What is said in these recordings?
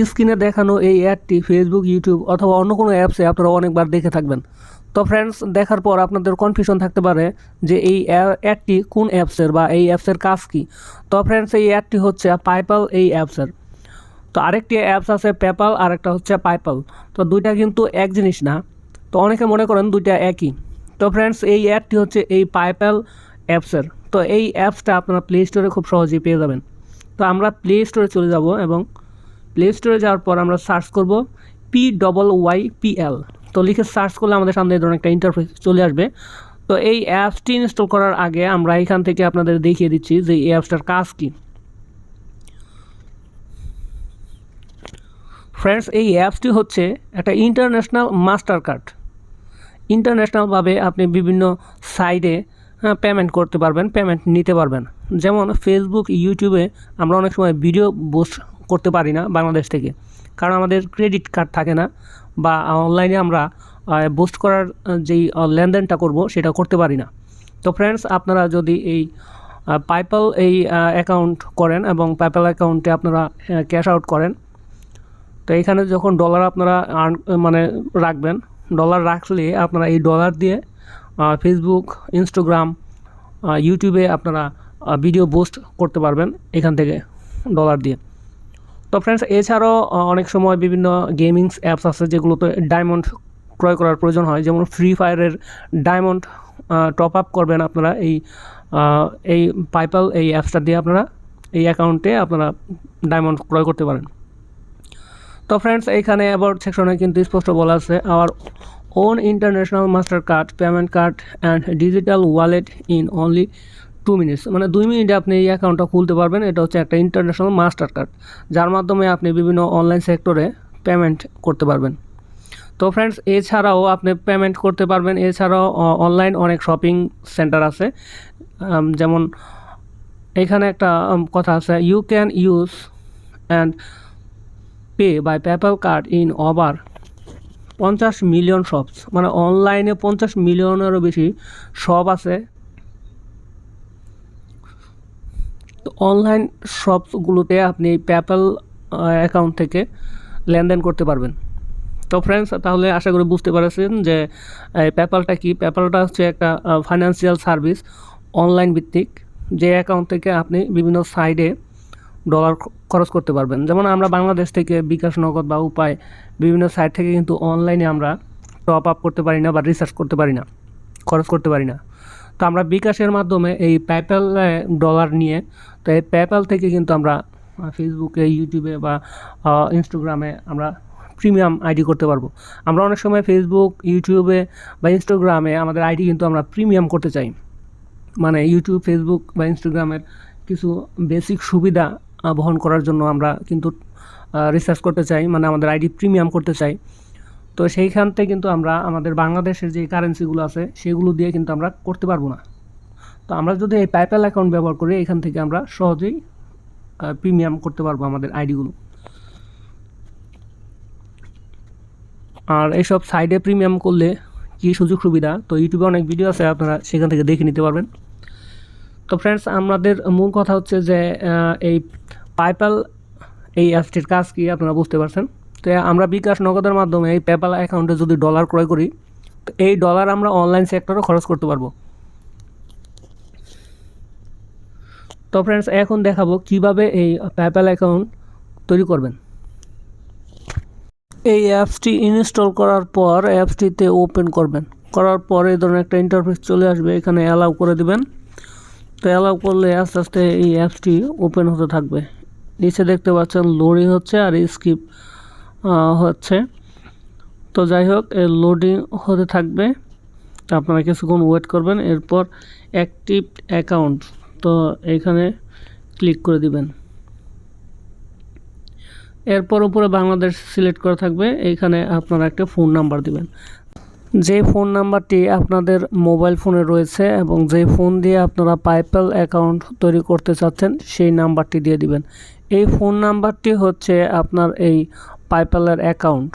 স্ক্রিনে দেখানো এই অ্যাডটি ফেসবুক, ইউটিউব অথবা অন্য কোনো অ্যাপসে আপনারা অনেকবার দেখে থাকবেন। তো ফ্রেন্ডস, দেখার পর আপনাদের কনফিউশন থাকতে পারে যে এই অ্যাডটি কোন অ্যাপসের বা এই অ্যাপসের কাজ কী। তো ফ্রেন্ডস, এই অ্যাডটি হচ্ছে পাইপল এই অ্যাপসের। তো আরেকটি অ্যাপস আছে পেপ্যাল, আর একটা হচ্ছে পাইপল। তো দুইটা কিন্তু এক জিনিস না। তো অনেকে মনে করেন দুইটা একই। তো ফ্রেন্ডস, এই অ্যাপটি হচ্ছে এই পাইপল অ্যাপসের। তো এই অ্যাপসটা আপনারা প্লে স্টোরে খুব সহজেই পেয়ে যাবেন। তো আমরা প্লে স্টোরে চলে যাব এবং প্লে স্টোরে যাওয়ার পর আমরা সার্চ করব PYYPL। তো লিখে সার্চ করলে আমাদের সামনে এই ধরনের একটা ইন্টারফেস চলে আসবে। তো এই অ্যাপসটি ইনস্টল করার আগে আমরা এখান থেকে আপনাদের দেখিয়ে দিচ্ছি যে এই অ্যাপসটার কাজ কী। ফ্রেন্ডস, এই অ্যাপসটি হচ্ছে একটা ইন্টারন্যাশনাল মাস্টার কার্ড। ইন্টারন্যাশনালভাবে আপনি বিভিন্ন সাইটে পেমেন্ট করতে পারবেন, পেমেন্ট নিতে পারবেন। যেমন ফেসবুক, ইউটিউবে আমরা অনেক সময় ভিডিও পোস্ট করতে পারি না বাংলাদেশ থেকে, কারণ আমাদের ক্রেডিট কার্ড থাকে না, বা অনলাইনে আমরা পোস্ট করার যেই লেনদেনটা করব সেটা করতে পারি না। তো ফ্রেন্ডস, আপনারা যদি এই পাইপল এই অ্যাকাউন্ট করেন এবং পাইপল অ্যাকাউন্টে আপনারা ক্যাশ আউট করেন, তো এখানে যখন ডলার আপনারা রাখবেন, ডলার রাখলে আপনারা এই ডলার দিয়ে ফেসবুক, ইনস্টাগ্রাম, ইউটিউবে আপনারা ভিডিও পোস্ট করতে পারবেন এখান থেকে ডলার দিয়ে। তো ফ্রেন্ডস, এছাড়াও অনেক সময় বিভিন্ন গেমিংস অ্যাপস আছে যেগুলোতে ডায়মন্ড ক্রয় করার প্রয়োজন হয়। যেমন ফ্রি ফায়ারের ডায়মন্ড টপ আপ করবেন আপনারা এই পাইপল এই অ্যাপসটা দিয়ে আপনারা এই অ্যাকাউন্টে আপনারা ডায়মন্ড ক্রয় করতে পারেন। তো ফ্রেন্ডস, এইখানে অ্যাবাউট সেকশনে কিন্তু স্পষ্ট বলা আছে our own international master card, payment card and digital wallet in only 2 minutes. মানে 2 মিনিটে আপনি এই অ্যাকাউন্টটা খুলতে পারবেন। এটা হচ্ছে একটা ইন্টারন্যাশনাল মাস্টার কার্ড, যার মাধ্যমে আপনি বিভিন্ন অনলাইন সেক্টরে পেমেন্ট করতে পারবেন। তো ফ্রেন্ডস, এছাড়াও আপনি পেমেন্ট করতে পারবেন। এছাড়াও অনলাইন অনেক শপিং সেন্টার আছে। যেমন এখানে একটা কথা আছে, you can use and pay by PayPal card in over 50 million shops. মানে অনলাইনে 50 মিলিয়নেরও বেশি শপ আছে। তো অনলাইন শপসগুলোতে আপনি পেপ্যাল অ্যাকাউন্ট থেকে লেনদেন করতে পারবেন। তো ফ্রেন্ডস, তাহলে আশা করি বুঝতে পারছেন যে পেপ্যালটা কি। পেপ্যালটা হচ্ছে একটা ফাইন্যান্সিয়াল সার্ভিস, অনলাইন ভিত্তিক, যে অ্যাকাউন্ট থেকে আপনি বিভিন্ন সাইডে ডলার খরচ করতে পারবেন। যেমন আমরা বাংলাদেশ থেকে বিকাশ, নগদ বা উপায় বিভিন্ন সাইট থেকে কিন্তু অনলাইনে আমরা টপ আপ করতে পারি না বা রিসার্চ করতে পারি না, খরচ করতে পারি না। তো আমরা বিকাশের মাধ্যমে এই পেপ্যাল ডলার নিয়ে, তো এই পেপ্যাল থেকে কিন্তু আমরা ফেসবুকে, ইউটিউবে বা ইনস্টাগ্রামে আমরা প্রিমিয়াম আইডি করতে পারবো। আমরা অনেক সময় ফেসবুক, ইউটিউবে বা ইনস্টাগ্রামে আমাদের আইডি কিন্তু আমরা প্রিমিয়াম করতে চাই। মানে ইউটিউব, ফেসবুক বা ইনস্টাগ্রামের কিছু বেসিক সুবিধা বহন করার জন্য আমরা কিন্তু রিসার্চ করতে চাই, মানে আমাদের আইডি প্রিমিয়াম করতে চাই। তো সেইখান থেকে কিন্তু আমরা আমাদের বাংলাদেশের যে কারেন্সিগুলো আছে সেগুলো দিয়ে কিন্তু আমরা করতে পারবো না। তো আমরা যদি এই পেপ্যাল অ্যাকাউন্ট ব্যবহার করি, এখান থেকে আমরা সহজেই প্রিমিয়াম করতে পারবো আমাদের আইডিগুলো। আর এইসব সাইডে প্রিমিয়াম করলে কী সুযোগ সুবিধা, তো ইউটিউবে অনেক ভিডিও আছে, আপনারা সেখান থেকে দেখে নিতে পারবেন। তো ফ্রেন্ডস, আমাদের মূল কথা হচ্ছে যে এই পাইপল এই অ্যাপসটির কাজ কি আপনারা বুঝতে পারছেন। তো আমরা বিকাশ, নগদের মাধ্যমে এই পেপ্যাল অ্যাকাউন্টে যদি ডলার ক্রয় করি, তো এই ডলার আমরা অনলাইন সেক্টরে খরচ করতে পারবো। তো ফ্রেন্ডস, এখন দেখাবো কিভাবে এই পেপ্যাল অ্যাকাউন্ট তৈরি করবেন। এই অ্যাপসটি ইনস্টল করার পর অ্যাপসটিতে ওপেন করবেন। করার পরে এই ধরনের একটা ইন্টারফেস চলে আসবে, এখানে অ্যালাউ করে দিবেন। তো অ্যালাউ করলে আস্তে আস্তে এই অ্যাপসটি ওপেন হতে থাকবে। নিচে দেখতে পাচ্ছেন লোডিং হচ্ছে আর স্কিপ হচ্ছে। তো যাই হোক, লোডিং হতে থাকবে, আপনারা কিছুক্ষণ ওয়েট করবেন। এরপর অ্যাক্টিভ অ্যাকাউন্ট, তো এইখানে ক্লিক করে দিবেন। এরপর উপরে বাংলাদেশ সিলেক্ট করা থাকবে। এইখানে আপনারা একটা ফোন নাম্বার দিবেন, যে ফোন নাম্বারটি আপনাদের মোবাইল ফোনে রয়েছে এবং যে ফোন দিয়ে আপনারা পাইপল অ্যাকাউন্ট তৈরি করতে চাচ্ছেন সেই নাম্বারটি দিয়ে দিবেন। এই ফোন নাম্বারটি হচ্ছে আপনার এই পাইপলের অ্যাকাউন্ট।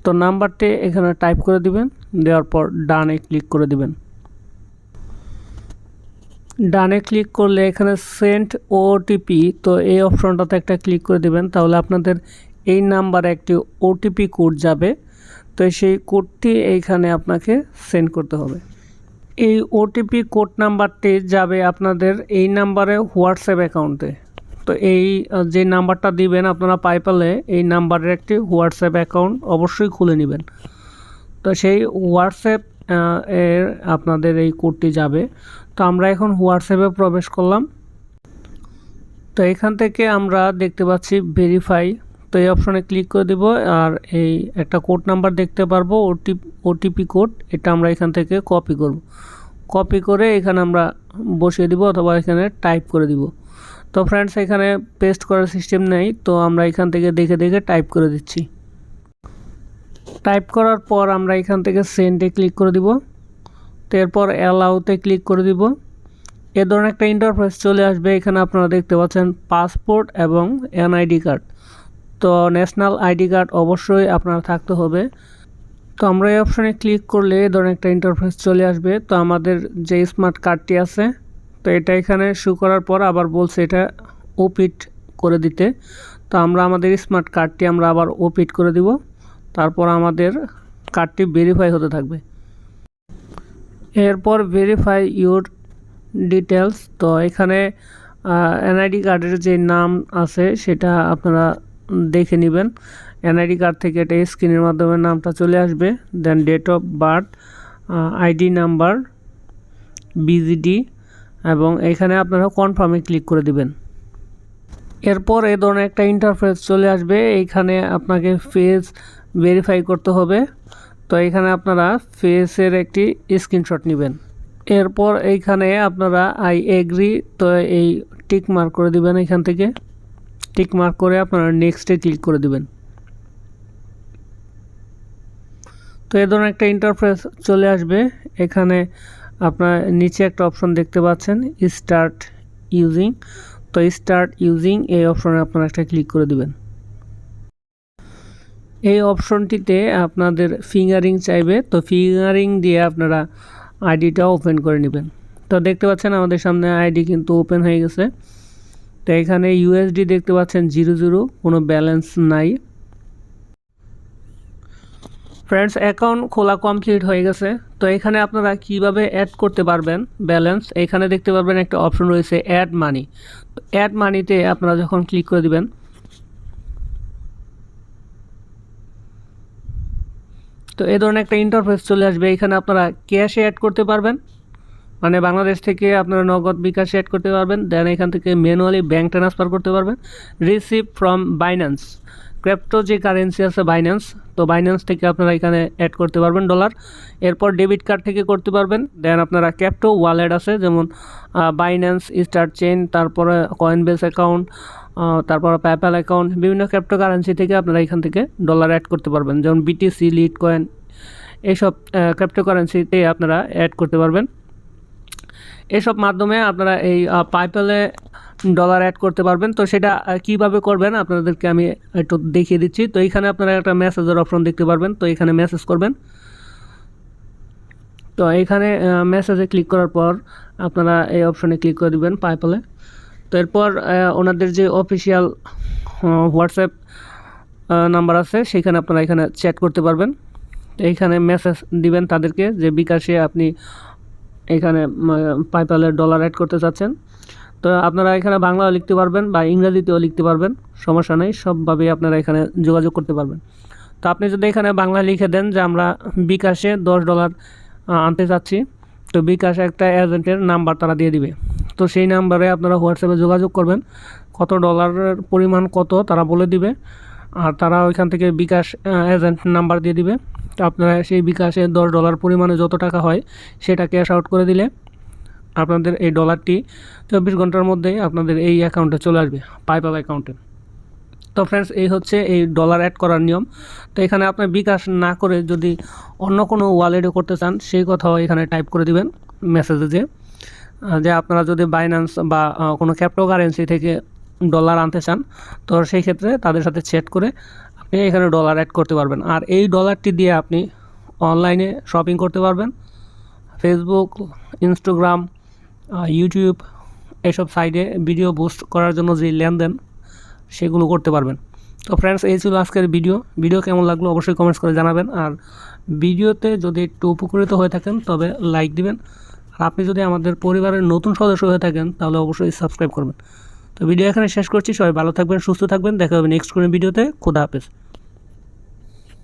তো নাম্বারটি এখানে টাইপ করে দিবেন, দেওয়ার পর ডানে ক্লিক করে দিবেন। ডানে ক্লিক করলে এখানে সেন্ড ওটিপি, তো এই অপশনটাতে একটা ক্লিক করে দিবেন। তাহলে আপনাদের এই নাম্বারে একটি ওটিপি কোড যাবে, তো সেই কোডটি এইখানে আপনাকে সেন্ড করতে হবে। এই ওটিপি কোড নাম্বারটি যাবে আপনাদের এই নাম্বারে হোয়াটসঅ্যাপ অ্যাকাউন্টে। তো এই যে নাম্বারটা দিবেন আপনারা পাইপলে, এই নাম্বারের একটি হোয়াটসঅ্যাপ অ্যাকাউন্ট অবশ্যই খুলে নেবেন। তো সেই হোয়াটসঅ্যাপ এর আপনাদের এই কোডটি যাবে। তো আমরা এখন হোয়াটসঅ্যাপে প্রবেশ করলাম। তো এখান থেকে আমরা দেখতে পাচ্ছি ভেরিফাই, তো এই অপশনে ক্লিক করে দেব। আর এই একটা কোড নাম্বার দেখতে পারবো, ওটিপি কোড, এটা আমরা এখান থেকে কপি করব। কপি করে এখানে আমরা বসিয়ে দিব অথবা এখানে টাইপ করে দিব। তো ফ্রেন্ডস, এখানে পেস্ট করার সিস্টেম নেই, তো আমরা এখান থেকে দেখে দেখে টাইপ করে দিচ্ছি। টাইপ করার পর আমরা এখান থেকে সেন্ডে ক্লিক করে দিব। তো এরপর অ্যালাউতে ক্লিক করে দিব। এ ধরনের একটা ইন্টারফেস চলে আসবে। এখানে আপনারা দেখতে পাচ্ছেন পাসপোর্ট এবং এনআইডি কার্ড। তো ন্যাশনাল আইডি কার্ড অবশ্যই আপনার থাকতে হবে। তো আমরা এই অপশানে ক্লিক করলে এ ধরনের একটা ইন্টারফেস চলে আসবে। তো আমাদের যে স্মার্ট কার্ডটি আছে, তো এটা এখানে শো করার পর আবার বলছে এটা ওপিট করে দিতে। তো আমরা আমাদের স্মার্ট কার্ডটি আমরা আবার ওপিট করে দিব। তারপর আমাদের কার্ডটি ভেরিফাই হতে থাকবে। এরপর ভেরিফাই ইউর ডিটেলস। তো এখানে এনআইডি কার্ডের যে নাম আছে সেটা আপনারা দেখে নেবেন। এনআইডি কার্ড থেকে এটা স্ক্রিনের মাধ্যমে নামটা চলে আসবে। Then date of birth, ID number, BGD, এবং এখানে আপনারা কনফার্মে ক্লিক করে দিবেন। এরপর এই ধরনের একটা ইন্টারফেস চলে আসবে। এইখানে আপনাকে ফেস ভেরিফাই করতে হবে। তো এখানে আপনারা ফেসের একটি স্ক্রিনশট নেবেন। এরপর এইখানে আপনারা আই এগ্রি, তো এই টিক মার্ক করে দিবেন। এখান থেকে টিক মার্ক করে আপনারা নেক্সটে ক্লিক করে দিবেন। তো এই ধরনের একটা ইন্টারফেস চলে আসবে। এখানে আপনার নিচে একটা অপশন দেখতে পাচ্ছেন স্টার্ট ইউজিং। তো স্টার্ট ইউজিং এই অপশনে আপনারা একটা ক্লিক করে দিবেন। এই অপশনটিতে আপনাদের ফিঙ্গারিং চাইবে। তো ফিঙ্গারিং দিয়ে আপনারা আইডিটা ওপেন করে নেবেন। তো দেখতে পাচ্ছেন আমাদের সামনে আইডি কিন্তু ওপেন হয়ে গেছে। তো এখানে ইউএসডি দেখতে পাচ্ছেন 00, কোনো ব্যালেন্স নাই। ফ্রেন্ডস, অ্যাকাউন্ট খোলা কমপ্লিট হয়ে গেছে। তো এখানে আপনারা কিভাবে অ্যাড করতে পারবেন ব্যালেন্স, এখানে দেখতে পারবেন একটা অপশন রয়েছে অ্যাড মানি। তো অ্যাড মানিতে আপনারা যখন ক্লিক করে দিবেন, তো এই ধরনের একটা ইন্টারফেস চলে আসবে। এখানে আপনারা ক্যাশে অ্যাড করতে পারবেন, মানে বাংলাদেশ থেকে আপনারা নগদ বিকাশে অ্যাড করতে পারবেন। দেন এখান থেকে ম্যানুয়ালি ব্যাঙ্ক ট্রান্সফার করতে পারবেন। রিসিভ ফ্রম বাইন্যান্স, ক্রিপ্টো যে কারেন্সি আছে বাইন্যান্স, তো বাইন্যান্স থেকে আপনারা এখানে অ্যাড করতে পারবেন ডলার। এরপর ডেবিট কার্ড থেকে করতে পারবেন। দেন আপনারা ক্রিপ্টো ওয়ালেট আছে যেমন বাইন্যান্স, স্টার চেইন, তারপরে কয়েনবেস অ্যাকাউন্ট, তারপর পেপ্যাল অ্যাকাউন্ট, বিভিন্ন ক্রিপ্টো কারেন্সি থেকে আপনারা এখান থেকে ডলার অ্যাড করতে পারবেন। যেমন বিটিসি, লিট কয়েন, এইসব ক্রিপ্টো কারেন্সিতে আপনারা অ্যাড করতে পারবেন। এসব মাধ্যমে আপনারা এই পাইপেলে ডলার অ্যাড করতে পারবেন। তো সেটা কিভাবে করবেন আপনাদেরকে আমি একটু দেখিয়ে দিচ্ছি। তো এইখানে আপনারা একটা মেসেজের অপশন দেখতে পারবেন। তো এখানে মেসেজ করবেন। তো এখানে মেসেজে ক্লিক করার পর আপনারা এই অপশনে ক্লিক করে দিবেন পাইপেলে। তো এরপর ওনাদের যে অফিসিয়াল হোয়াটসঅ্যাপ নাম্বার আছে সেখানে আপনারা এখানে চ্যাট করতে পারবেন। তো এইখানে মেসেজ দিবেন তাদেরকে যে বিকাশে আপনি এখানে পাইপেলের ডলার অ্যাড করতে চাচ্ছেন। তো আপনারা এখানে বাংলাও লিখতে পারবেন বা ইংরেজিতেও লিখতে পারবেন, সমস্যা নেই, সবভাবেই আপনারা এখানে যোগাযোগ করতে পারবেন। তো আপনি যদি এখানে বাংলা লিখে দেন যে আমরা বিকাশে $10 আনতে চাচ্ছি, তো বিকাশে একটা এজেন্টের নাম্বার তারা দিয়ে দিবে। তো সেই নাম্বারে আপনারা হোয়াটসঅ্যাপে যোগাযোগ করবেন, কত ডলারের পরিমাণ কত তারা বলে দিবে, আর তারা ওইখান থেকে বিকাশ এজেন্ট নাম্বার দিয়ে দিবে। তো আপনারা সেই বিকাশে $10 পরিমাণে যত টাকা হয় সেটা ক্যাশ আউট করে দিলে আপনাদের এই ডলারটি 24 ঘন্টার মধ্যেই আপনাদের এই অ্যাকাউন্টে চলে আসবে, পাইপেল অ্যাকাউন্টে। তো ফ্রেন্ডস, এই হচ্ছে এই ডলার অ্যাড করার নিয়ম। তো এখানে আপনি বিকাশ না করে যদি অন্য কোনো ওয়ালেটে করতে চান সেই কথাও এখানে টাইপ করে দিবেন মেসেজে, যে আপনারা যদি বাইন্যান্স বা কোনো ক্রিপ্টো কারেন্সি থেকে ডলার আনতে চান, তো সেই ক্ষেত্রে তাদের সাথে চ্যাট করে আপনি এখানে ডলার অ্যাড করতে পারবেন। আর এই ডলারটি দিয়ে আপনি অনলাইনে শপিং করতে পারবেন। ফেসবুক, ইনস্টাগ্রাম, ইউটিউব এসব সাইটে ভিডিও পোস্ট করার জন্য যে লেনদেন সেগুলো করতে পারবেন। তো তো ফ্রেন্ডস, এই ছিল আজকের ভিডিও কেমন লাগলো অবশ্যই কমেন্টস করে জানাবেন। আর ভিডিওতে যদি একটু উপকৃত হয়ে থাকেন তবে লাইক দিবেন। আর আপনি যদি আমাদের পরিবারের নতুন সদস্য হয়ে থাকেন তাহলে অবশ্যই সাবস্ক্রাইব করবেন। তো ভিডিও এখানে শেষ করছি। সবাই ভালো থাকবেন, সুস্থ থাকবেন। দেখা হবে নেক্সট কোনো ভিডিওতে। খোদা হাফেজ।